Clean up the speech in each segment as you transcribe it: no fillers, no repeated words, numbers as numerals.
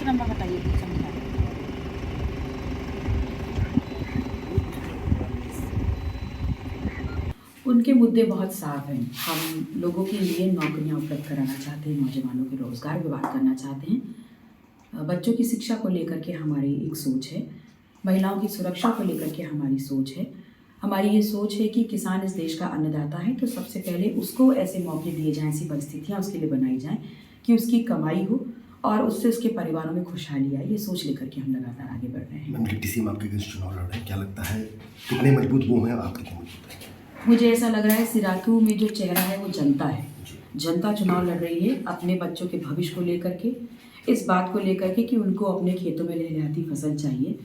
एक नंबर बताइए कुछ समझा। उनके मुद्दे बहुत साफ हैं। हम लोगों के लिए नौकरियां उपलब्ध कराना चाहते हैं, नौजवानों के रोज़गार की बात करना चाहते हैं, बच्चों की शिक्षा को लेकर के हमारी एक सोच है, महिलाओं की सुरक्षा को लेकर के हमारी सोच है। हमारी ये सोच है कि किसान इस देश का अन्नदाता है, तो सबसे पहले उसको ऐसे मौके दिए जाएँ, ऐसी परिस्थितियाँ उसके लिए बनाई जाएँ कि उसकी कमाई हो और उससे उसके परिवारों में खुशहाली आए। ये सोच लेकर के हम लगातार आगे बढ़ रहे हैं। मैम, डिप्टी सीएम आपके अगेंस्ट चुनाव लड़ रहे हैं, क्या लगता है कितने मजबूत वो हैं, आप कितने मजबूत हैं? मुझे ऐसा लग रहा है सिराथू में जो चेहरा है वो जनता है। जनता चुनाव लड़ रही है अपने बच्चों के भविष्य को लेकर के, इस बात को लेकर के कि उनको अपने खेतों में लहलहाती फसल चाहिए,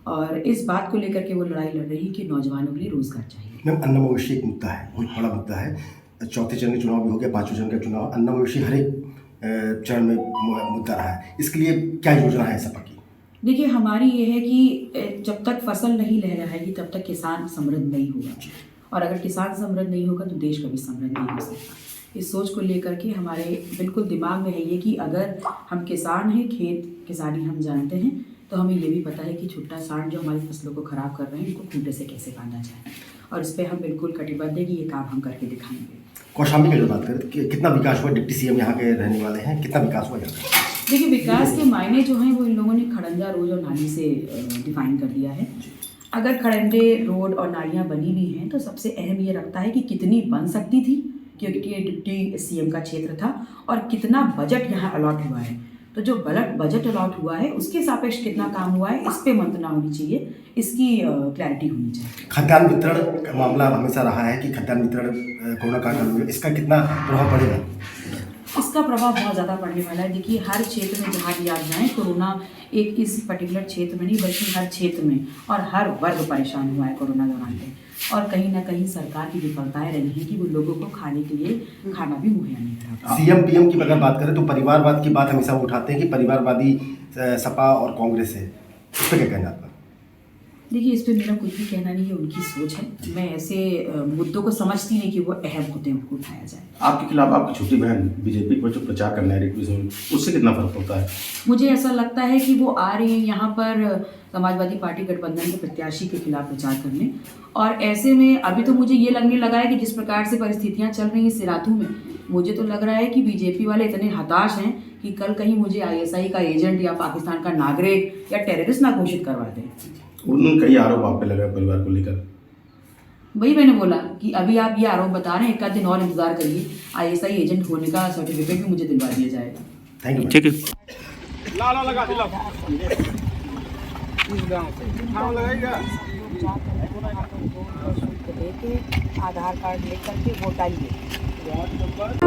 और इस बात को लेकर के वो लड़ाई लड़ रही है कि नौजवानों के लिए रोजगार चाहिए। मैम, अन्न मवेशी एक मुद्दा है, बहुत बड़ा मुद्दा है। चौथे चरण का चुनाव भी हो गया, पाँचवें चरण का चुनाव, अन्न मवेशी हर एक चरण में मुद्दा रहा है। इसके लिए क्या योजना है सपा की? देखिए, हमारी ये है कि जब तक फसल नहीं लहलहाएगी तब तक किसान समृद्ध नहीं होगा, और अगर किसान समृद्ध नहीं होगा तो देश कभी समृद्ध नहीं हो सकता। इस सोच को लेकर के हमारे बिल्कुल दिमाग में है ये कि अगर हम किसान हैं, खेत किसानी हम जानते हैं, तो हमें ये भी पता है कि छुट्टा सांड जो हमारी फसलों को ख़राब कर रहे हैं, इनको खूंटे से कैसे बांधा जाए, और इस पर हम बिल्कुल कटिबद्ध है कि ये काम हम करके दिखाएंगे। कौशाम्बी की अगर बात करें तो कितना विकास हुआ? डिप्टी सीएम यहाँ के रहने वाले हैं, कितना विकास हुआ यहाँ? देखिए, विकास के मायने जो हैं वो इन लोगों ने खड़ंजा रोड और नाली से डिफाइन कर दिया है। अगर खड़ंजे रोड और नालियाँ बनी भी हैं तो सबसे अहम ये रखता है कि कितनी बन सकती थी, क्योंकि ये डिप्टी सीएम का क्षेत्र था, और कितना बजट यहाँ अलॉट हुआ है। तो जो बजट अलॉट हुआ है उसके सापेक्ष कितना काम हुआ है, इस पे मंत्रणा होनी चाहिए, इसकी क्लैरिटी होनी चाहिए। खाद्यान्न वितरण का मामला हमेशा रहा है कि खाद्यान्न वितरण कोरोना काल में इसका कितना प्रभाव पड़ेगा? इसका प्रभाव बहुत ज़्यादा पड़ने वाला है। देखिए, हर क्षेत्र में जहाँ भी आप जाएँ, कोरोना एक इस पर्टिकुलर क्षेत्र में नहीं बल्कि हर क्षेत्र में और हर वर्ग परेशान हुआ है कोरोना दौरान पे, और कहीं ना कहीं सरकार की विफलताएं रही हैं कि वो लोगों को खाने के लिए खाना भी मुहैया नहीं करा। सीएम पीएम की अगर बात करें तो परिवारवाद की बात हमेशा वो उठाते हैं कि परिवारवादी सपा और कांग्रेस है, इस पर क्या कहना आपका? देखिए, इस पे मेरा कुछ भी कहना नहीं है, उनकी सोच है। मैं ऐसे मुद्दों को समझती नहीं कि वो अहम होते हैं, उनको उठाया जाए। आपके खिलाफ आपकी छोटी बहन बीजेपी पर जो प्रचार करना है, उससे कितना फर्क होता है? मुझे ऐसा लगता है कि वो आ रही है यहाँ पर समाजवादी पार्टी गठबंधन के प्रत्याशी के खिलाफ प्रचार करने, और ऐसे में अभी तो मुझे ये लगने लगा है कि जिस प्रकार से परिस्थितियाँ चल रही हैं सिराथू में, मुझे तो लग रहा है कि बीजेपी वाले इतने हताश हैं कि कल कहीं मुझे आईएसआई का एजेंट या पाकिस्तान का नागरिक या टेररिस्ट ना घोषित करवा दें। उन्होंने कई आरोप आप पे लगा परिवार को लेकर। वही मैंने बोला कि अभी आप ये आरोप बता रहे हैं, एक आध दिन और इंतजार करिए, आईएसआई एजेंट होने का सर्टिफिकेट भी मुझे दिलवा दिया जाएगा। Thank you. ठीक है। आधार कार्ड लेकर के वोट डालिए।